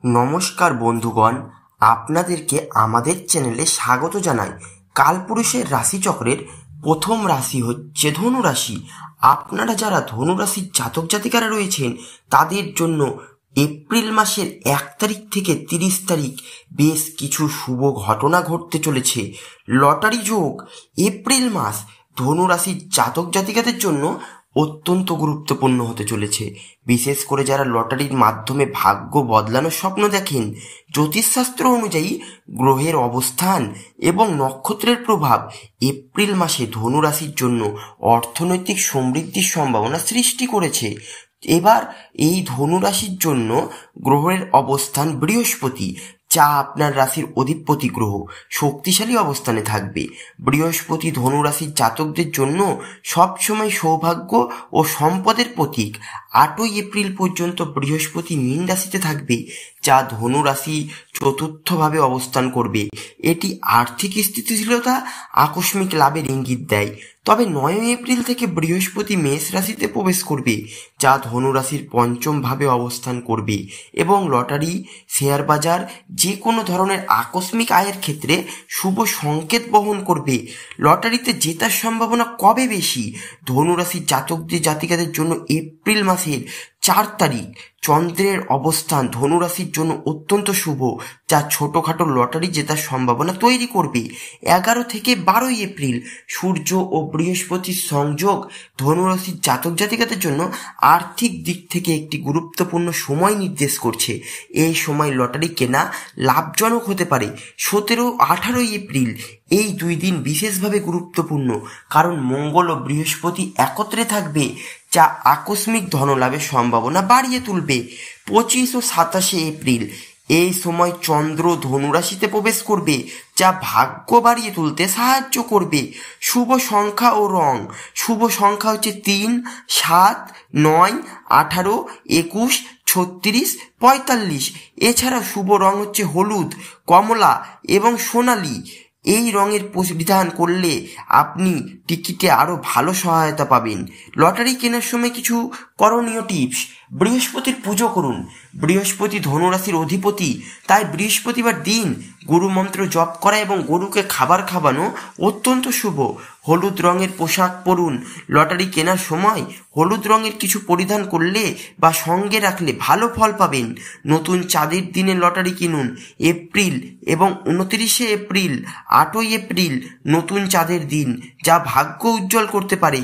নমস্কার বন্ধুগণ, আপনাদেরকে আমাদের চ্যানেলে স্বাগত জানাই। কালপুরুষের রাশিচক্রের প্রথম রাশি হচ্ছে ধনু রাশি। আপনারা যারা ধনু রাশির জাতক জাতিকারা রয়েছেন তাদের জন্য এপ্রিল মাসের 1 তারিখ থেকে 30 তারিখ বেশ কিছু শুভ ঘটনা ঘটতে চলেছে। লটারি যোগ। এপ্রিল মাস ধনু রাশির জাতক জাতিকাদের জন্য অত্যন্ত গুরুত্বপূর্ণ হতে চলেছে। বিশেষ করে যারা লটারির মাধ্যমে ভাগ্য বদলানোর স্বপ্ন দেখেন, জ্যোতিষশাস্ত্র অনুযায়ী গ্রহের অবস্থান এবং নক্ষত্রের প্রভাব এপ্রিল মাসে ধনু রাশির জন্য অর্থনৈতিক সমৃদ্ধির সম্ভাবনা সৃষ্টি করেছে। এবার এই ধনু রাশির জন্য গ্রহের অবস্থান বৃহস্পতি, যা আপনার রাশির অধিপতি গ্রহ, শক্তিশালী অবস্থানে থাকবে। বৃহস্পতি ধনু রাশির জাতকদের জন্য সবসময় সৌভাগ্য ও সম্পদের প্রতীক। 8ই এপ্রিল পর্যন্ত বৃহস্পতি মীন রাশিতে থাকবে, যা ধনু রাশি চতুর্থভাবে অবস্থান করবে। এটি আর্থিক স্থিতিশীলতা, আকস্মিক লাভের ইঙ্গিত দেয়। তবে 9ই এপ্রিল থেকে বৃহস্পতি মেষ রাশিতে প্রবেশ করবে, যা ধনু রাশির পঞ্চম ভাবে অবস্থান করবে এবং লটারি, শেয়ার বাজার, যে কোনো ধরনের আকস্মিক আয়ের ক্ষেত্রে শুভ সংকেত বহন করবে। লটারিতে জেতার সম্ভাবনা কবে বেশি? ধনু রাশির জাতকদের জাতিকাদের জন্য এপ্রিল মাসের 4 তারিখ চন্দ্রের অবস্থান ধনু রাশির জন্য অত্যন্ত শুভ, যা ছোটোখাটো লটারি জেতার সম্ভাবনা তৈরি করবে। 11 থেকে 12ই এপ্রিল সূর্য ও বৃহস্পতির সংযোগ ধনু রাশির জাতক জাতিকাদের জন্য আর্থিক দিক থেকে একটি গুরুত্বপূর্ণ সময় নির্দেশ করছে। এই সময় লটারি কেনা লাভজনক হতে পারে। 17-18ই এপ্রিল এই 2 দিন বিশেষভাবে গুরুত্বপূর্ণ, কারণ মঙ্গল ও বৃহস্পতি একত্রে থাকবে, যা আকস্মিক ধনলাভের সম্ভাবনা বাড়িয়ে তুলবে। 25 ও 27শে এপ্রিল এই সময় চন্দ্র ধনুরাশিতে প্রবেশ করবে, যা ভাগ্য বাড়িয়ে তুলতে সাহায্য করবে। শুভ সংখ্যা ও রং। শুভ সংখ্যা হচ্ছে 3, 7, 9, 18, 21, 36, 45। এছাড়া শুভ রং হচ্ছে হলুদ, কমলা এবং সোনালী। এই রঙের পরিধান করলে আপনি টিকিটে আরও ভালো সহায়তা পাবেন। লটারি কেনার সময় কিছু করণীয় টিপস। বৃহস্পতির পুজো করুন। বৃহস্পতি ধনুরাশির অধিপতি, তাই বৃহস্পতিবার দিন গুরু মন্ত্র জপ করা এবং গরুকে খাবার খাওয়ানো অত্যন্ত শুভ। হলুদ রঙের পোশাক পরুন। লটারি কেনার সময় হলুদ রঙের কিছু পরিধান করলে বা সঙ্গে রাখলে ভালো ফল পাবেন। নতুন চাঁদের দিনে লটারি কিনুন। এপ্রিল এবং 29শে এপ্রিল, 8ই এপ্রিল নতুন চাঁদের দিন, যা ভাগ্য উজ্জ্বল করতে পারে।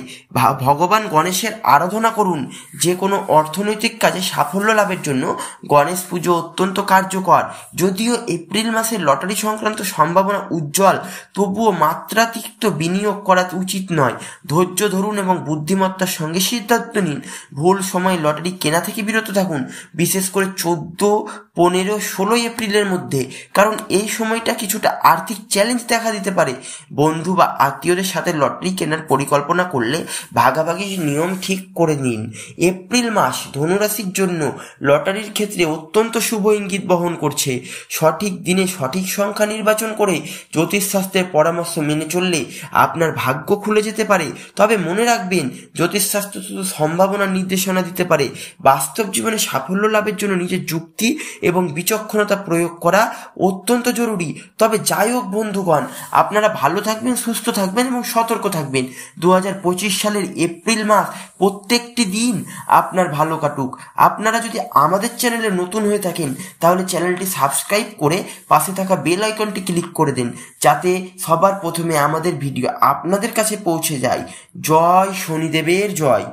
ভগবান গণেশের আরাধনা করুন। যে কোনো অর্থনৈতিক কাজে সাফল্য লাভের জন্য গণেশ পুজো অত্যন্ত কার্যকর। যদিও এপ্রিল মাসে লটারি সংক্রান্ত সম্ভাবনা উজ্জ্বল, তবুও মাত্রাতিরিক্ত বিনিয়োগ করা উচিত নয়। ধৈর্য ধরুন এবং বুদ্ধিমত্তার সঙ্গে সিদ্ধান্ত নিন। ভুল সময় লটারি কেনা থেকে বিরত থাকুন, বিশেষ করে 14, 15, 16ই এপ্রিলের মধ্যে, কারণ এই সময়টা কিছুটা আর্থিক চ্যালেঞ্জ দেখা দিতে পারে। বন্ধু বা আত্মীয়দের সাথে লটারি কেনার পরিকল্পনা করলে ভাগাভাগির নিয়ম ঠিক করে নিন। এপ্রিল মাস ধনুরাশির জন্য লটারির ক্ষেত্রে অত্যন্ত শুভ ইঙ্গিত বহন করছে। সঠিক দিনে সঠিক সংখ্যা নির্বাচন করে জ্যোতিষশাস্ত্রের পরামর্শ মেনে চললে আপনার ভাগ্য খুলে যেতে পারে। তবে মনে রাখবেন, জ্যোতিষশাস্ত্র শুধু সম্ভাবনার নির্দেশনা দিতে পারে। বাস্তব জীবনে সাফল্য লাভের জন্য নিজের যুক্তি এবং বিচক্ষণতা প্রয়োগ করা অত্যন্ত জরুরি। তবে যাই হোক বন্ধুগণ, আপনারা ভালো থাকবেন, সুস্থ থাকবেন এবং সতর্ক থাকবেন। 2025 সালের এপ্রিল মাস প্রত্যেকটি দিন আপনার ভালো কাটুক। আপনারা যদি আমাদের চ্যানেলে নতুন হয়ে থাকেন তাহলে চ্যানেলটি সাবস্ক্রাইব করে পাশে থাকা বেল আইকনটি ক্লিক করে দিন, যাতে সবার প্রথমে আমাদের ভিডিও আপনাদের কাছে পৌঁছে যায়। জয় শনিদেবের জয়।